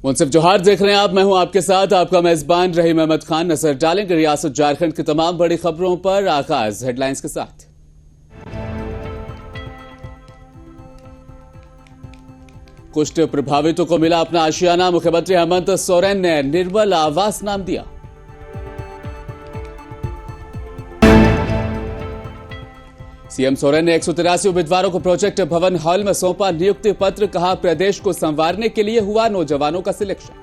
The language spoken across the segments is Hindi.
मुंसिफ जोहार देख रहे हैं आप। मैं हूं आपके साथ आपका मेजबान रहीम अहमद खान। नजर डालेंगे रियासत झारखंड की तमाम बड़ी खबरों पर। आगाज हेडलाइंस के साथ। कुष्ठ प्रभावितों को मिला अपना आशियाना। मुख्यमंत्री हेमंत सोरेन ने निर्मल आवास नाम दिया। सीएम सोरेन ने 183 उम्मीदवारों को प्रोजेक्ट भवन हॉल में सौंपा नियुक्ति पत्र। कहा प्रदेश को संवारने के लिए हुआ नौजवानों का सिलेक्शन।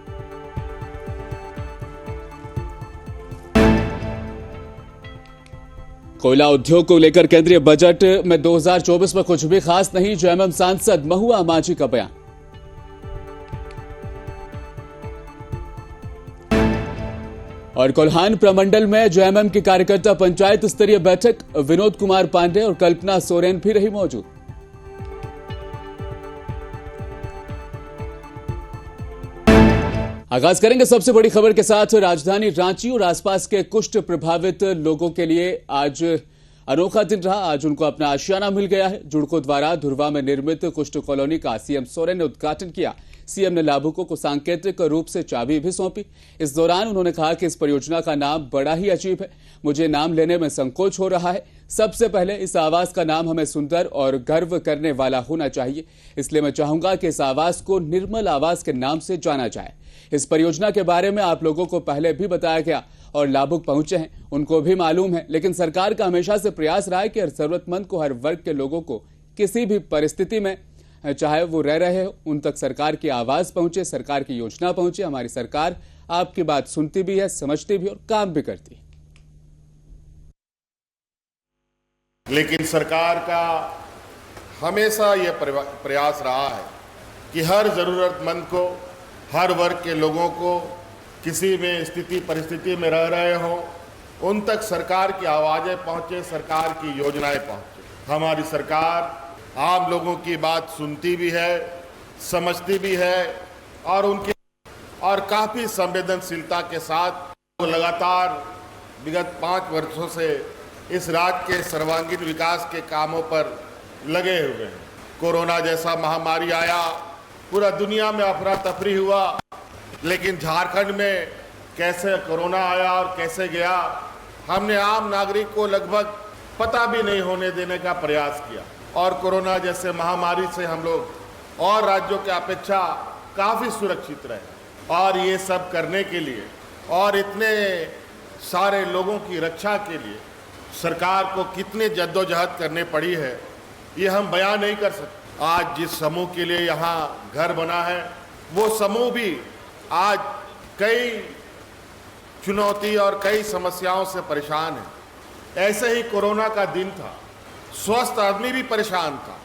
कोयला उद्योग को लेकर केंद्रीय बजट में 2024 में कुछ भी खास नहीं। जेएमएम सांसद महुआ मांझी का बयान। और कोल्हान प्रमंडल में जेएमएम की कार्यकर्ता पंचायत स्तरीय बैठक। विनोद कुमार पांडे और कल्पना सोरेन भी रही मौजूद। आगाज करेंगे सबसे बड़ी खबर के साथ। राजधानी रांची और आसपास के कुष्ठ प्रभावित लोगों के लिए आज अनोखा दिन रहा। आज उनको अपना आशियाना मिल गया है। जुड़को द्वारा धुरवा में निर्मित कुष्ठ कॉलोनी का सीएम सोरेन ने उद्घाटन किया। सीएम ने लाभुकों को सांकेतिक रूप से चाबी भी सौंपी। इस दौरान उन्होंने कहा कि इस परियोजना का नाम बड़ा ही अजीब है। मुझे नाम लेने में संकोच हो रहा है। सबसे पहले इस आवास का नाम हमें सुंदर और गर्व करने वाला होना चाहिए। इसलिए मैं चाहूंगा कि इस आवास को निर्मल आवास के नाम से जाना जाए। इस परियोजना के बारे में आप लोगों को पहले भी बताया गया और लाभुक पहुंचे हैं, उनको भी मालूम है। लेकिन सरकार का हमेशा से प्रयास रहा है कि हर जरूरतमंद को, हर वर्ग के लोगों को किसी भी परिस्थिति में चाहे वो रह रहे हो, उन तक सरकार की आवाज पहुंचे, सरकार की योजना पहुंचे। हमारी सरकार आपकी बात सुनती भी है, समझती भी और काम भी करती है। लेकिन सरकार का हमेशा यह प्रयास रहा है कि हर जरूरतमंद को, हर वर्ग के लोगों को किसी भी स्थिति परिस्थिति में रह रहे हो, उन तक सरकार की आवाजें पहुंचे, सरकार की योजनाएं पहुंचे। हमारी सरकार आम लोगों की बात सुनती भी है, समझती भी है और काफी संवेदनशीलता के साथ लगातार विगत 5 वर्षों से इस राज्य के सर्वांगीण विकास के कामों पर लगे हुए हैं। कोरोना जैसा महामारी आया, पूरा दुनिया में अफरा तफरी हुआ, लेकिन झारखंड में कैसे कोरोना आया और कैसे गया, हमने आम नागरिक को लगभग पता भी नहीं होने देने का प्रयास किया। और कोरोना जैसे महामारी से हम लोग और राज्यों की अपेक्षा काफ़ी सुरक्षित रहे। और ये सब करने के लिए और इतने सारे लोगों की रक्षा के लिए सरकार को कितनी जद्दोजहद करनी पड़ी है, ये हम बयान नहीं कर सकते। आज जिस समूह के लिए यहाँ घर बना है, वो समूह भी आज कई चुनौती और कई समस्याओं से परेशान है। ऐसे ही कोरोना का दिन था, स्वस्थ आदमी भी परेशान था,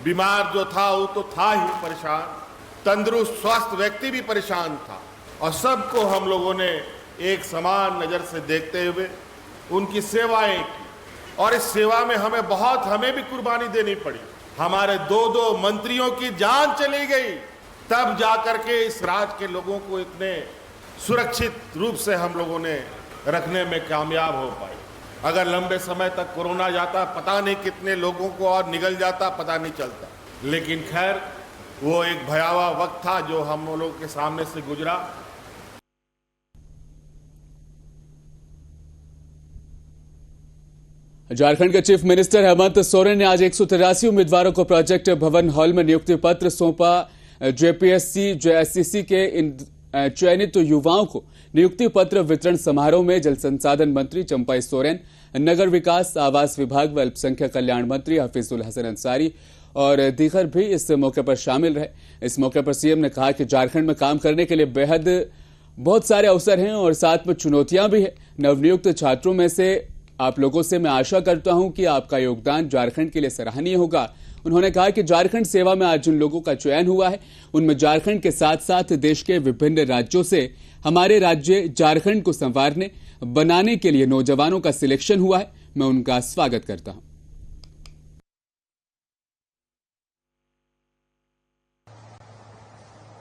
बीमार जो था वो तो था ही परेशान, तंदुरुस्त स्वस्थ व्यक्ति भी परेशान था। और सबको हम लोगों ने एक समान नज़र से देखते हुए उनकी सेवाएं की। और इस सेवा में हमें भी कुर्बानी देनी पड़ी। हमारे 2 मंत्रियों की जान चली गई, तब जाकर के इस राज्य के लोगों को इतने सुरक्षित रूप से हम लोगों ने रखने में कामयाब हो पाए। अगर लंबे समय तक कोरोना जाता, पता नहीं कितने लोगों को और निगल जाता, पता नहीं चलता। लेकिन खैर, वो एक भयावह वक्त था जो हम लोगों के सामने से गुजरा। झारखंड के चीफ मिनिस्टर हेमंत सोरेन ने आज 183 उम्मीदवारों को प्रोजेक्ट भवन हॉल में नियुक्ति पत्र सौंपा। जेपीएससी, जेएससीसी के चयनित युवाओं को नियुक्ति पत्र वितरण समारोह में जल संसाधन मंत्री चंपा सोरेन, नगर विकास आवास विभाग व अल्पसंख्यक कल्याण मंत्री हफीजुल हसन अंसारी और दीगर भी इस मौके पर शामिल रहे। इस मौके पर सीएम ने कहा कि झारखंड में काम करने के लिए बेहद बहुत सारे अवसर हैं और साथ में चुनौतियां भी है। नवनियुक्त छात्रों में से आप लोगों से मैं आशा करता हूं कि आपका योगदान झारखंड के लिए सराहनीय होगा। उन्होंने कहा कि झारखंड सेवा में आज जिन लोगों का चयन हुआ है, उनमें झारखंड के साथ साथ देश के विभिन्न राज्यों से हमारे राज्य झारखंड को संवारने बनाने के लिए नौजवानों का सिलेक्शन हुआ है। मैं उनका स्वागत करता हूं।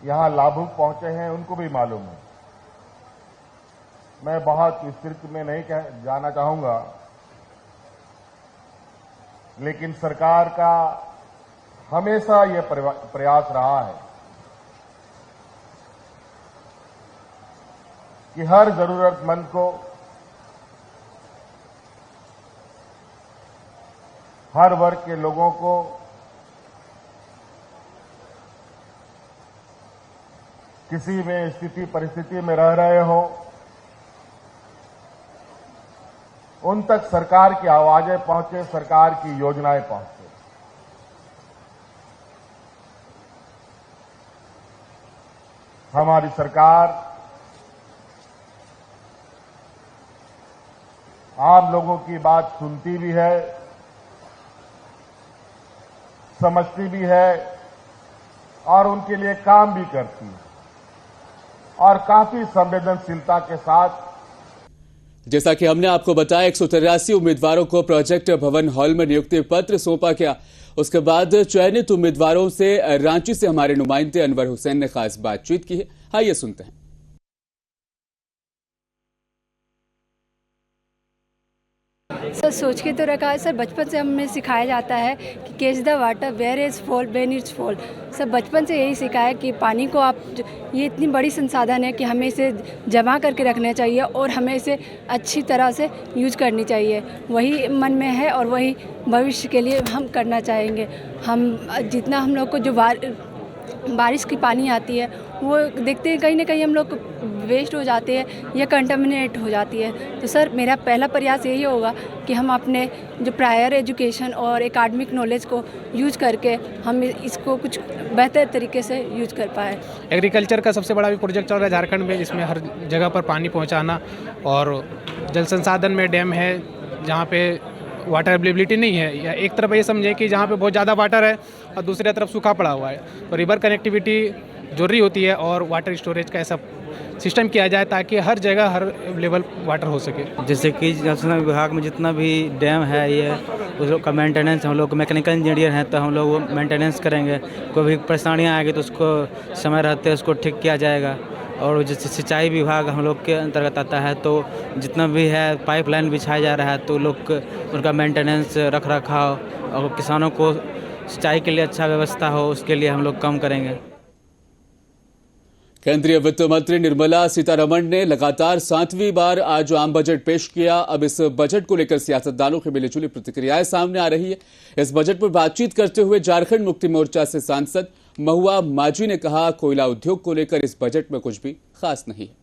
यहाँ लाभुक पहुंचे हैं, उनको भी मालूम है। मैं बहुत विस्तृत में नहीं जाना चाहूंगा, लेकिन सरकार का हमेशा यह प्रयास रहा है कि हर जरूरतमंद को हर वर्ग के लोगों को किसी में स्थिति परिस्थिति में रह रहे हो उन तक सरकार की आवाजें पहुंचे, सरकार की योजनाएं पहुंचे। हमारी सरकार आम लोगों की बात सुनती भी है, समझती भी है और उनके लिए काम भी करती है और काफी संवेदनशीलता के साथ। जैसा कि हमने आपको बताया 183 उम्मीदवारों को प्रोजेक्ट भवन हॉल में नियुक्ति पत्र सौंपा गया। उसके बाद चयनित उम्मीदवारों से रांची से हमारे नुमाइंदे अनवर हुसैन ने खास बातचीत की है। आइए सुनते हैं। सर सोच के तो रखा है सर, बचपन से हमें सिखाया जाता है कि catch the water where is fall when it's fall. Sir बचपन से यही सिखाया है कि पानी को ये इतनी बड़ी संसाधन है कि हमें इसे जमा करके रखना चाहिए और हमें इसे अच्छी तरह से यूज करनी चाहिए। वही मन में है और वही भविष्य के लिए हम करना चाहेंगे। हम जितना हम लोग को जो बारिश की पानी आती है वो देखते हैं कहीं ना कहीं हम लोग वेस्ट हो जाते हैं या कंटामिनेट हो जाती है। तो सर मेरा पहला प्रयास यही होगा कि हम अपने जो प्रायर एजुकेशन और एकेडमिक नॉलेज को यूज करके हम इसको कुछ बेहतर तरीके से यूज कर पाए। एग्रीकल्चर का सबसे बड़ा भी प्रोजेक्ट चल रहा है झारखंड में, जिसमें हर जगह पर पानी पहुंचाना और जल संसाधन में डैम है जहाँ पे वाटर अवेलेबिलिटी नहीं है, या एक तरफ ये समझे कि जहाँ पे बहुत ज़्यादा वाटर है और दूसरी तरफ सूखा पड़ा हुआ है, तो रिवर कनेक्टिविटी जरूरी होती है और वाटर स्टोरेज का ऐसा सिस्टम किया जाए ताकि हर जगह हर अवेलेबल वाटर हो सके। जैसे कि जल संसाधन विभाग में जितना भी डैम है ये उस लोग का मेंटेनेंस, हम लोग मैकेनिकल इंजीनियर हैं तो हम लोग वो मेंटेनेंस करेंगे। कोई भी परेशानियाँ आएगी तो उसको समय रहते उसको ठीक किया जाएगा। और जैसे सिंचाई विभाग हम लोग के अंतर्गत आता है, तो जितना भी है पाइपलाइन बिछाया जा रहा है तो लोग उनका मेंटेनेंस रख रखाव और किसानों को सिंचाई के लिए अच्छा व्यवस्था हो उसके लिए हम लोग काम करेंगे। केंद्रीय वित्त मंत्री निर्मला सीतारमण ने लगातार 7वीं बार आज आम बजट पेश किया। अब इस बजट को लेकर सियासतदानों की मिलीजुली प्रतिक्रियाएं सामने आ रही है। इस बजट पर बातचीत करते हुए झारखंड मुक्ति मोर्चा से सांसद महुआ माझी ने कहा, कोयला उद्योग को लेकर इस बजट में कुछ भी खास नहीं है।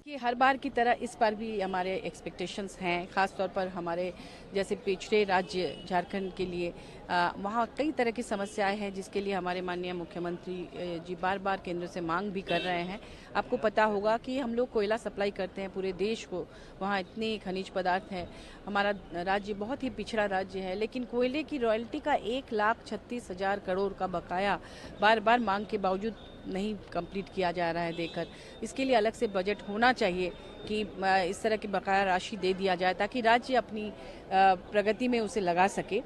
कि हर बार की तरह इस बार भी हमारे एक्सपेक्टेशंस हैं, ख़ास तौर पर हमारे जैसे पिछड़े राज्य झारखंड के लिए वहाँ कई तरह की समस्याएं हैं जिसके लिए हमारे माननीय मुख्यमंत्री जी बार बार केंद्र से मांग भी कर रहे हैं। आपको पता होगा कि हम लोग कोयला सप्लाई करते हैं पूरे देश को, वहाँ इतने खनिज पदार्थ हैं। हमारा राज्य बहुत ही पिछड़ा राज्य है, लेकिन कोयले की रॉयल्टी का 1,36,000 करोड़ का बकाया बार बार मांग के बावजूद नहीं कंप्लीट किया जा रहा है देकर। इसके लिए अलग से बजट होना चाहिए कि इस तरह की बकाया राशि दे दिया जाए ताकि राज्य अपनी प्रगति में उसे लगा सके।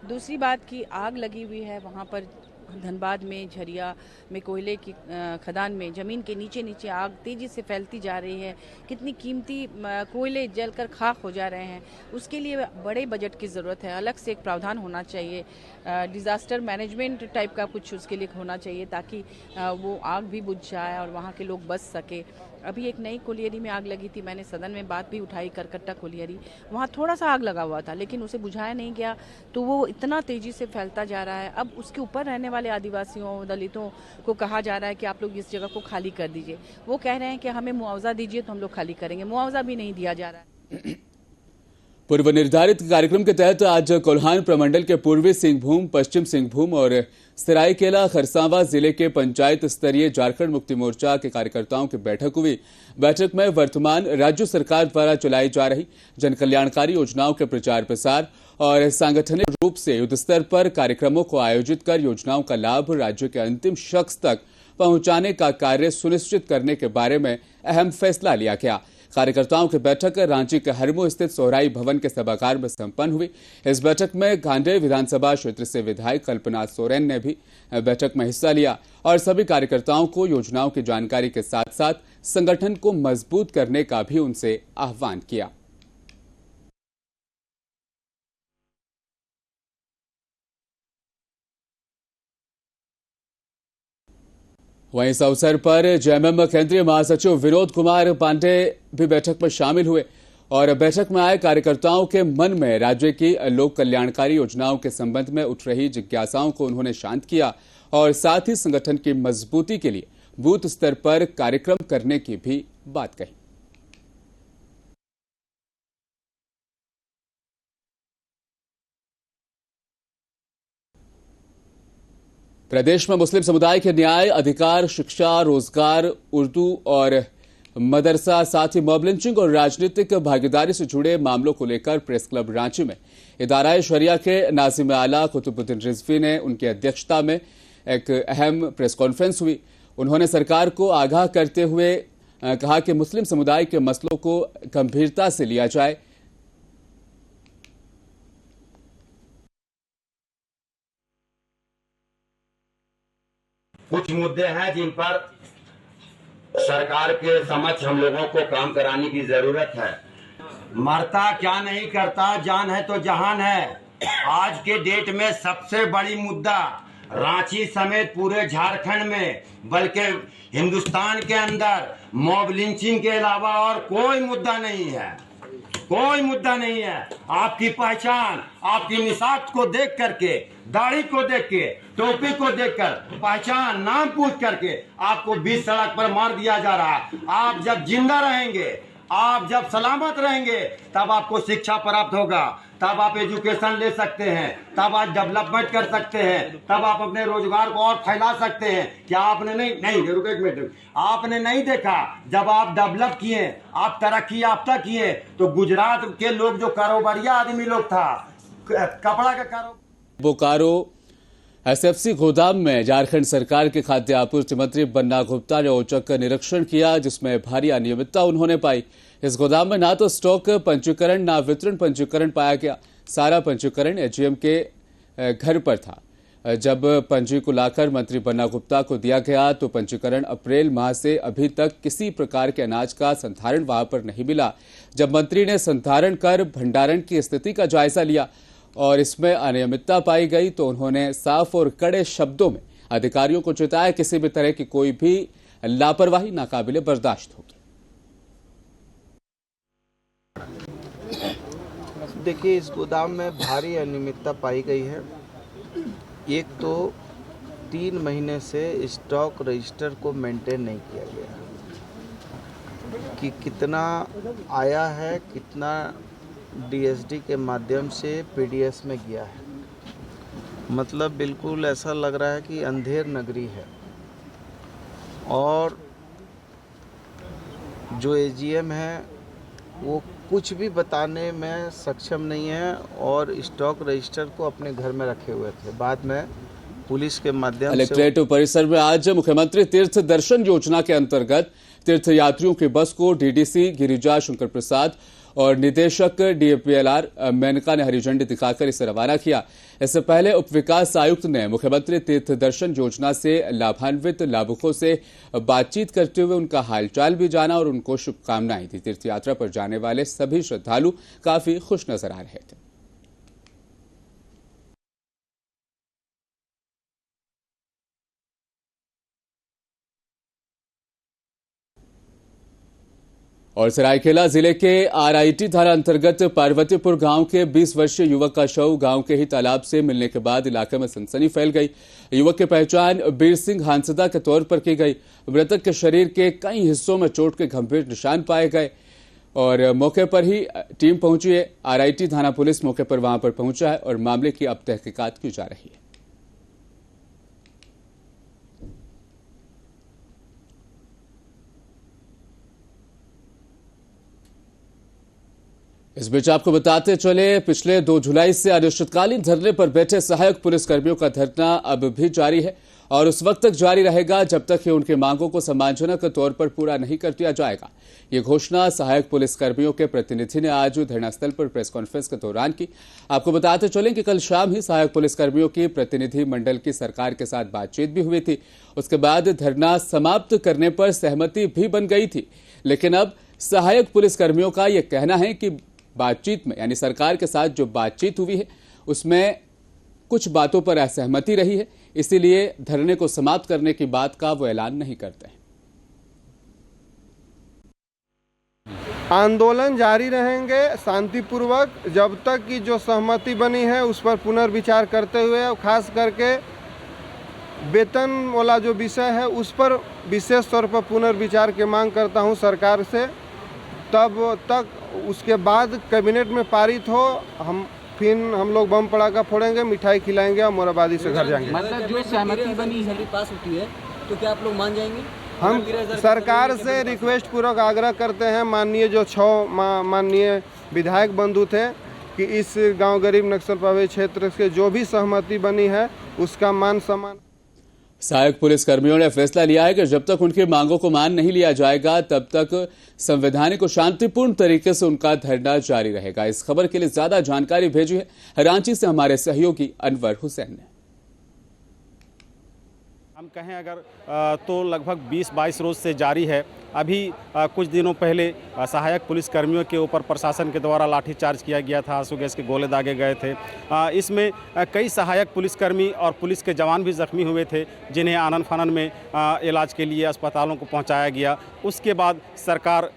दूसरी बात की आग लगी हुई है वहाँ पर धनबाद में, झरिया में कोयले की खदान में ज़मीन के नीचे नीचे आग तेज़ी से फैलती जा रही है। कितनी कीमती कोयले जलकर खाक हो जा रहे हैं। उसके लिए बड़े बजट की ज़रूरत है। अलग से एक प्रावधान होना चाहिए, डिज़ास्टर मैनेजमेंट टाइप का कुछ उसके लिए होना चाहिए ताकि वो आग भी बुझ जाए और वहाँ के लोग बच सके। अभी एक नई कोलियरी में आग लगी थी, मैंने सदन में बात भी उठाई, करकट्टा कोलियरी, वहाँ थोड़ा सा आग लगा हुआ था लेकिन उसे बुझाया नहीं गया, तो वो इतना तेज़ी से फैलता जा रहा है। अब उसके ऊपर रहने वाले आदिवासियों, दलितों को कहा जा रहा है कि आप लोग इस जगह को खाली कर दीजिए। वो कह रहे हैं कि हमें मुआवजा दीजिए तो हम लोग खाली करेंगे। मुआवजा भी नहीं दिया जा रहा है। पूर्व निर्धारित कार्यक्रम के तहत आज कोल्हान प्रमंडल के पूर्वी सिंहभूम, पश्चिम सिंहभूम और सरायकेला खरसावां जिले के पंचायत स्तरीय झारखंड मुक्ति मोर्चा के कार्यकर्ताओं की बैठक हुई। बैठक में वर्तमान राज्य सरकार द्वारा चलाई जा रही जन कल्याणकारी योजनाओं के प्रचार प्रसार और सांगठनिक रूप से युद्ध स्तर पर कार्यक्रमों को आयोजित कर योजनाओं का लाभ राज्य के अंतिम शख्स तक पहुंचाने का कार्य सुनिश्चित करने के बारे में अहम फैसला लिया गया। कार्यकर्ताओं की बैठक रांची के हरमू स्थित सोहराई भवन के सभागार में संपन्न हुई। इस बैठक में गांडेय विधानसभा क्षेत्र से विधायक कल्पना सोरेन ने भी बैठक में हिस्सा लिया और सभी कार्यकर्ताओं को योजनाओं की जानकारी के साथ साथ संगठन को मजबूत करने का भी उनसे आह्वान किया। वहीं इस अवसर पर जेएमएम केंद्रीय महासचिव विनोद कुमार पांडे भी बैठक में शामिल हुए और बैठक में आए कार्यकर्ताओं के मन में राज्य की लोक कल्याणकारी योजनाओं के संबंध में उठ रही जिज्ञासाओं को उन्होंने शांत किया और साथ ही संगठन की मजबूती के लिए बूथ स्तर पर कार्यक्रम करने की भी बात कही। प्रदेश में मुस्लिम समुदाय के न्याय, अधिकार, शिक्षा, रोजगार, उर्दू और मदरसा, साथ ही मॉब लिंचिंग और राजनीतिक भागीदारी से जुड़े मामलों को लेकर प्रेस क्लब रांची में इदारा शरिया के नाज़िम आला कुतुबुद्दीन रिजवी ने उनकी अध्यक्षता में एक अहम प्रेस कॉन्फ्रेंस हुई। उन्होंने सरकार को आगाह करते हुए कहा कि मुस्लिम समुदाय के मसलों को गंभीरता से लिया जाए। कुछ मुद्दे हैं जिन पर सरकार के समक्ष हम लोगों को काम कराने की जरूरत है। मरता क्या नहीं करता, जान है तो जहान है। आज के डेट में सबसे बड़ी मुद्दा रांची समेत पूरे झारखंड में, बल्कि हिंदुस्तान के अंदर मॉब लिंचिंग के अलावा और कोई मुद्दा नहीं है, कोई मुद्दा नहीं है। आपकी पहचान, आपकी निशात को देख करके, दाढ़ी को देख के, टोपी को देखकर, पहचान, नाम पूछ करके आपको बीच सड़क पर मार दिया जा रहा है। आप जब जिंदा रहेंगे, आप जब सलामत रहेंगे, तब आपको शिक्षा प्राप्त होगा, तब आप एजुकेशन ले सकते हैं, तब आप डेवलपमेंट कर सकते हैं, तब आप अपने रोजगार को और फैला सकते हैं। क्या आपने नहीं रुको एक मिनट, आपने नहीं देखा जब आप डेवलप किए, आप तरक्की याफ्ता किए, तो गुजरात के लोग जो कारोबारिया आदमी लोग था, कपड़ा का कारोबार, बोकारो एसएफसी गोदाम में झारखंड सरकार के खाद्य आपूर्ति मंत्री बन्ना गुप्ता ने औचक निरीक्षण किया, जिसमें भारी अनियमितता उन्होंने पाई। इस गोदाम में ना तो स्टॉक पंजीकरण ना वितरण पंजीकरण पाया गया। सारा पंजीकरण एजीएम के घर पर था। जब पंजी को लाकर मंत्री बन्ना गुप्ता को दिया गया तो पंजीकरण अप्रैल माह से अभी तक किसी प्रकार के अनाज का संधारण वहां पर नहीं मिला। जब मंत्री ने संधारण कर भंडारण की स्थिति का जायजा लिया और इसमें अनियमितता पाई गई तो उन्होंने साफ और कड़े शब्दों में अधिकारियों को चेताया, किसी भी तरह की कोई भी लापरवाही नाकाबिले बर्दाश्त होगी। देखिए, इस गोदाम में भारी अनियमितता पाई गई है। एक तो 3 महीने से स्टॉक रजिस्टर को मेंटेन नहीं किया गया कि कितना आया है, कितना डीएसडी के माध्यम से पीडीएस में गया है। मतलब बिल्कुल ऐसा लग रहा है कि अंधेर नगरी है और जो एजीएम है वो कुछ भी बताने में सक्षम नहीं है और स्टॉक रजिस्टर को अपने घर में रखे हुए थे। बाद में पुलिस के माध्यम से कलेक्ट्रेट परिसर में आज मुख्यमंत्री तीर्थ दर्शन योजना के अंतर्गत तीर्थ यात्रियों की बस को डीडीसी गिरिजा शंकर प्रसाद और निदेशक डीएपीएलआर मेनका ने हरी झंडी दिखाकर इसे रवाना किया। इससे पहले उप विकास आयुक्त ने मुख्यमंत्री तीर्थ दर्शन योजना से लाभान्वित लाभुकों से बातचीत करते हुए उनका हालचाल भी जाना और उनको शुभकामनाएं दी। तीर्थ यात्रा पर जाने वाले सभी श्रद्धालु काफी खुश नजर आ रहे थे। और सरायकेला जिले के आरआईटी थाना अंतर्गत पार्वतीपुर गांव के 20 वर्षीय युवक का शव गांव के ही तालाब से मिलने के बाद इलाके में सनसनी फैल गई। युवक की पहचान बीर सिंह हांसदा के तौर पर की गई। मृतक के शरीर के कई हिस्सों में चोट के गंभीर निशान पाए गए और मौके पर ही टीम पहुंची है। आरआईटी थाना पुलिस मौके पर वहां पर पहुंचा है और मामले की अब तहकीकात की जा रही है। इस बीच आपको बताते चले, पिछले 2 जुलाई से अनिश्चितकालीन धरने पर बैठे सहायक पुलिसकर्मियों का धरना अब भी जारी है और उस वक्त तक जारी रहेगा जब तक कि उनकी मांगों को सम्मानजनक तौर पर पूरा नहीं कर दिया जाएगा। ये घोषणा सहायक पुलिसकर्मियों के प्रतिनिधि ने आज धरना स्थल पर प्रेस कॉन्फ्रेंस के दौरान की। आपको बताते चलें कि कल शाम ही सहायक पुलिसकर्मियों की प्रतिनिधि मंडल की सरकार के साथ बातचीत भी हुई थी। उसके बाद धरना समाप्त करने पर सहमति भी बन गई थी, लेकिन अब सहायक पुलिसकर्मियों का यह कहना है कि बातचीत में, यानी सरकार के साथ जो बातचीत हुई है उसमें कुछ बातों पर असहमति रही है। इसीलिए धरने को समाप्त करने की बात का वो ऐलान नहीं करते हैं। आंदोलन जारी रहेंगे शांतिपूर्वक जब तक कि जो सहमति बनी है उस पर पुनर्विचार करते हुए, और खास करके वेतन वाला जो विषय है उस पर विशेष तौर पर पुनर्विचार की मांग करता हूं सरकार से। तब तक उसके बाद कैबिनेट में पारित हो, हम लोग बम पटाखा फोड़ेंगे, मिठाई खिलाएंगे और मोराबादी से घर जाएंगे। मतलब जो सहमति बनी है पास होती है तो क्या आप लोग मान जाएंगे? हम सरकार से रिक्वेस्ट पूर्वक आग्रह करते हैं, माननीय जो 6 माननीय विधायक बंधु थे, कि इस गांव गरीब नक्सल प्रभावित क्षेत्र के जो भी सहमति बनी है उसका मान सम्मान। सहायक पुलिस कर्मियों ने फैसला लिया है कि जब तक उनकी मांगों को मान नहीं लिया जाएगा तब तक संवैधानिक और शांतिपूर्ण तरीके से उनका धरना जारी रहेगा। इस खबर के लिए ज्यादा जानकारी भेजी है रांची से हमारे सहयोगी अनवर हुसैन ने। हम कहें अगर तो लगभग 20-22 रोज से जारी है। अभी कुछ दिनों पहले सहायक पुलिस कर्मियों के ऊपर प्रशासन के द्वारा लाठीचार्ज किया गया था, आंसू गैस के गोले दागे गए थे। इसमें कई सहायक पुलिसकर्मी और पुलिस के जवान भी जख्मी हुए थे, जिन्हें आनन फानन में इलाज के लिए अस्पतालों को पहुंचाया गया। उसके बाद सरकार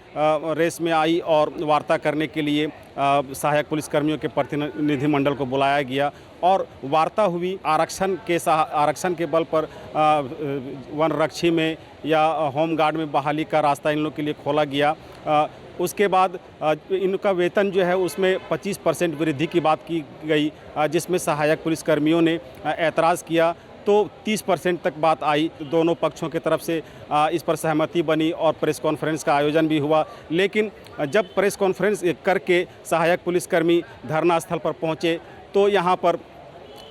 रेस में आई और वार्ता करने के लिए सहायक पुलिसकर्मियों के प्रतिनिधिमंडल को बुलाया गया और वार्ता हुई। आरक्षण के बल पर वनरक्षी में या होमगार्ड में बहाली का रास्ता इन लोग के लिए खोला गया। उसके बाद इनका वेतन जो है उसमें 25% वृद्धि की बात की गई, जिसमें सहायक पुलिसकर्मियों ने ऐतराज़ किया तो 30% तक बात आई। दोनों पक्षों की तरफ से इस पर सहमति बनी और प्रेस कॉन्फ्रेंस का आयोजन भी हुआ। लेकिन जब प्रेस कॉन्फ्रेंस करके सहायक पुलिसकर्मी धरना स्थल पर पहुंचे तो यहाँ पर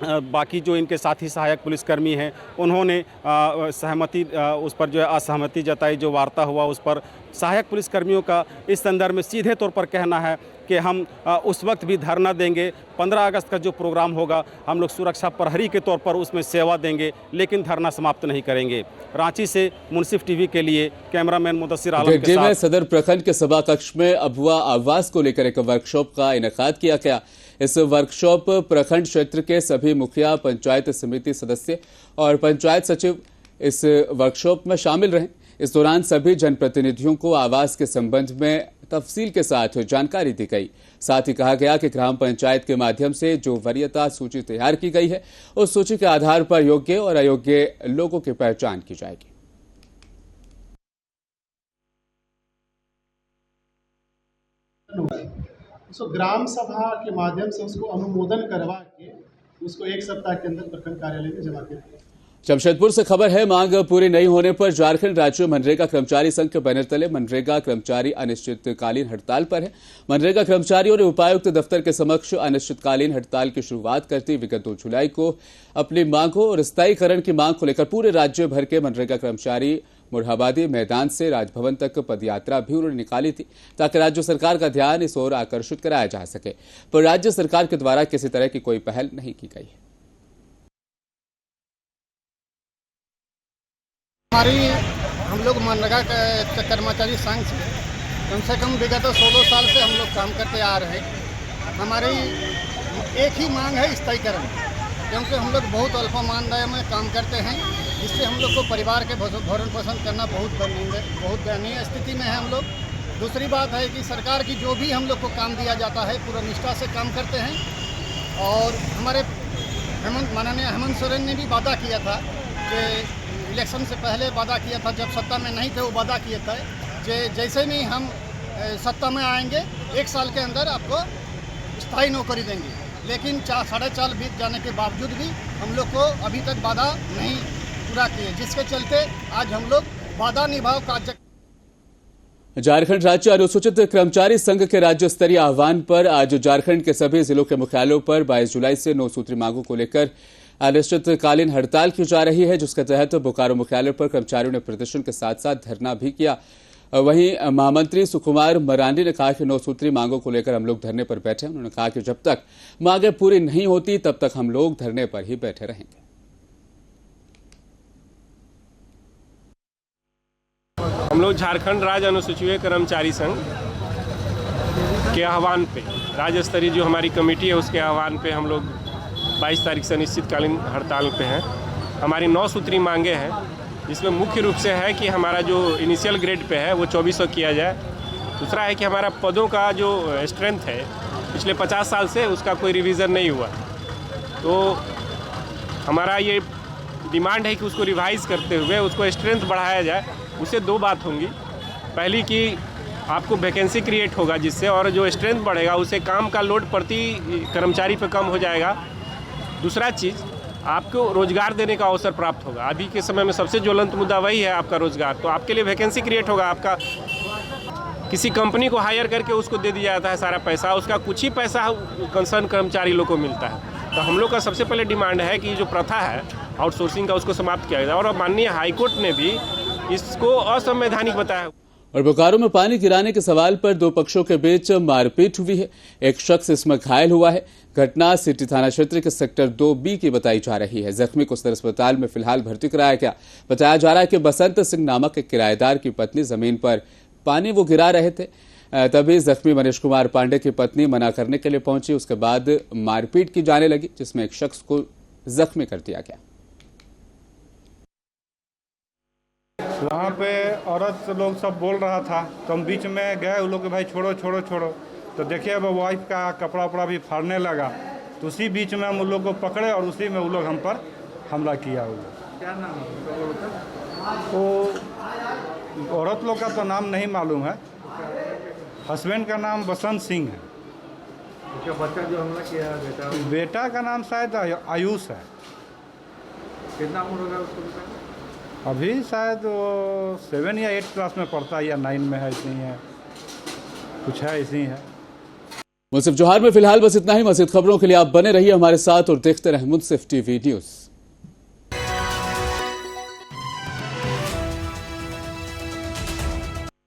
बाकी जो इनके साथी सहायक पुलिसकर्मी हैं उन्होंने सहमति उस पर जो है असहमति जताई। जो वार्ता हुआ उस पर सहायक पुलिसकर्मियों का इस संदर्भ में सीधे तौर पर कहना है कि हम उस वक्त भी धरना देंगे। 15 अगस्त का जो प्रोग्राम होगा हम लोग सुरक्षा प्रहरी के तौर पर उसमें सेवा देंगे, लेकिन धरना समाप्त नहीं करेंगे। रांची से मुंसिफ टीवी के लिए कैमरामैन मुदस्सिर आलम के साथ। सदर प्रखंड के सभा कक्ष में अभुआ आवास को लेकर एक वर्कशॉप का इनेकाद किया गया। इस वर्कशॉप प्रखंड क्षेत्र के सभी मुखिया, पंचायत समिति सदस्य और पंचायत सचिव इस वर्कशॉप में शामिल रहे। इस दौरान सभी जनप्रतिनिधियों को आवास के संबंध में तफसील के साथ जानकारी दी गई। साथ ही कहा गया कि ग्राम पंचायत के माध्यम से जो वरीयता सूची तैयार की गई है उस सूची के आधार पर योग्य और अयोग्य लोगों की पहचान की जाएगी। उसको ग्राम सभा के माध्यम से उसको अनुमोदन करवा के उसको 1 सप्ताह के अंदर प्रखंड कार्यालय में जमा कर। जमशेदपुर से खबर है, मांग पूरी नहीं होने पर झारखंड राज्य मनरेगा कर्मचारी संघ के बैनर तले मनरेगा कर्मचारी अनिश्चितकालीन हड़ताल पर है। मनरेगा कर्मचारियों ने उपायुक्त दफ्तर के समक्ष अनिश्चितकालीन हड़ताल की शुरुआत करती विगत 2 जुलाई को अपनी मांगों और स्थायीकरण की मांग को लेकर पूरे राज्य भर के मनरेगा कर्मचारी मुरहाबादी मैदान से राजभवन तक पदयात्रा भी उन्होंने निकाली थी, ताकि राज्य सरकार का ध्यान इस ओर आकर्षित कराया जा सके। पर राज्य सरकार के द्वारा किसी तरह की कोई पहल नहीं की गई है। हम लोग मनरेगा कर्मचारी संघ से कम विगत 16 साल से हम लोग काम करते आ रहे हैं। हमारी एक ही मांग है स्थायीकरण, क्योंकि हम लोग बहुत अल्पा मानदेय में काम करते हैं, जिससे हम लोग को परिवार के भरण पोषण करना बहुत दयनीय स्थिति में है हम लोग। दूसरी बात है कि सरकार की जो भी हम लोग को काम दिया जाता है पूरा निष्ठा से काम करते हैं। और हमारे माननीय हेमंत सोरेन ने भी वादा किया था कि इलेक्शन से पहले वादा किया था, जब सत्ता में नहीं थे वो वादा किया था कि जैसे भी हम सत्ता में आएंगे 1 साल के अंदर आपको स्थायी नौकरी देंगे। लेकिन 4.5 साल बीत जाने के बावजूद भी हम लोग को अभी तक वादा नहीं पूरा किए, जिसके चलते आज हम लोग वादा निभाओ कार्य। झारखंड राज्य अनुसूचित कर्मचारी संघ के राज्य स्तरीय आह्वान पर आज झारखंड के सभी जिलों के मुख्यालयों पर 22 जुलाई से 9 सूत्री मांगों को लेकर अनिश्चितकालीन हड़ताल की जा रही है, जिसके तहत बोकारो मुख्यालय पर कर्मचारियों ने प्रदर्शन के साथ साथ धरना भी किया। वहीं महामंत्री सुकुमार मरांडी ने कहा कि 9 सूत्री मांगों को लेकर हम लोग धरने पर बैठे। उन्होंने कहा कि जब तक मांगें पूरी नहीं होती तब तक हम लोग धरने पर ही बैठे रहेंगे। हम लोग झारखंड राज्य अनुसूचित कर्मचारी संघ के आह्वान पे, राज्य स्तरीय जो हमारी कमेटी है उसके आह्वान पे हम लोग 22 तारीख से अनिश्चितकालीन हड़ताल पे हैं। हमारी 9 सूत्री मांगे हैं, जिसमें मुख्य रूप से है कि हमारा जो इनिशियल ग्रेड पे है वो 2400 किया जाए। दूसरा है कि हमारा पदों का जो स्ट्रेंथ है पिछले 50 साल से उसका कोई रिवीज़न नहीं हुआ, तो हमारा ये डिमांड है कि उसको रिवाइज़ करते हुए उसको स्ट्रेंथ बढ़ाया जाए। उससे 2 बात होंगी, पहली कि आपको वैकेंसी क्रिएट होगा जिससे, और जो स्ट्रेंथ बढ़ेगा उससे काम का लोड प्रति कर्मचारी पे कम हो जाएगा। दूसरा चीज़, आपको रोज़गार देने का अवसर प्राप्त होगा। अभी के समय में सबसे ज्वलंत मुद्दा वही है आपका रोज़गार, तो आपके लिए वैकेंसी क्रिएट होगा। आपका किसी कंपनी को हायर करके उसको दे दिया जाता है सारा पैसा, उसका कुछ ही पैसा कंसर्न कर्मचारी लोग को मिलता है। तो हम लोग का सबसे पहले डिमांड है कि जो प्रथा है आउटसोर्सिंग का उसको समाप्त किया जाए, और माननीय हाईकोर्ट ने भी इसको असंवैधानिक बताया। और बोकारो में पानी गिराने के सवाल पर 2 पक्षों के बीच मारपीट हुई है। एक शख्स इसमें घायल हुआ है। घटना सिटी थाना क्षेत्र के सेक्टर 2B की बताई जा रही है। जख्मी को सदर अस्पताल में फिलहाल भर्ती कराया गया। बताया जा रहा है कि बसंत सिंह नामक एक किराएदार की पत्नी जमीन पर पानी वो गिरा रहे थे, तभी जख्मी मनीष कुमार पांडे की पत्नी मना करने के लिए पहुंची। उसके बाद मारपीट की जाने लगी, जिसमें एक शख्स को जख्मी कर दिया गया। वहाँ पे औरत लोग सब बोल रहा था, तो हम बीच में गए, उन लोग के भाई छोड़ो छोड़ो छोड़ो, तो देखिए अब वाइफ का कपड़ा उपड़ा भी फाड़ने लगा, तो उसी बीच में हम उन लोग को पकड़े और उसी में उन लोग हम पर हमला किया। क्या नाम है? तो औरत लोग का तो नाम नहीं मालूम है, हस्बैंड का नाम बसंत सिंह है। क्या बच्चा जो हमला किया है बेटा का नाम शायद आयुष है। कितना उम्र होगा उसको? अभी शायद वो 7 या 8 क्लास में पढ़ता है या 9 में है, इतनी है, कुछ है इसी है। मुंसिफ जोहार में फिलहाल बस इतना ही। मज़ीद खबरों के लिए आप बने रहिए हमारे साथ और देखते रहें मुंसिफ टीवी न्यूज़।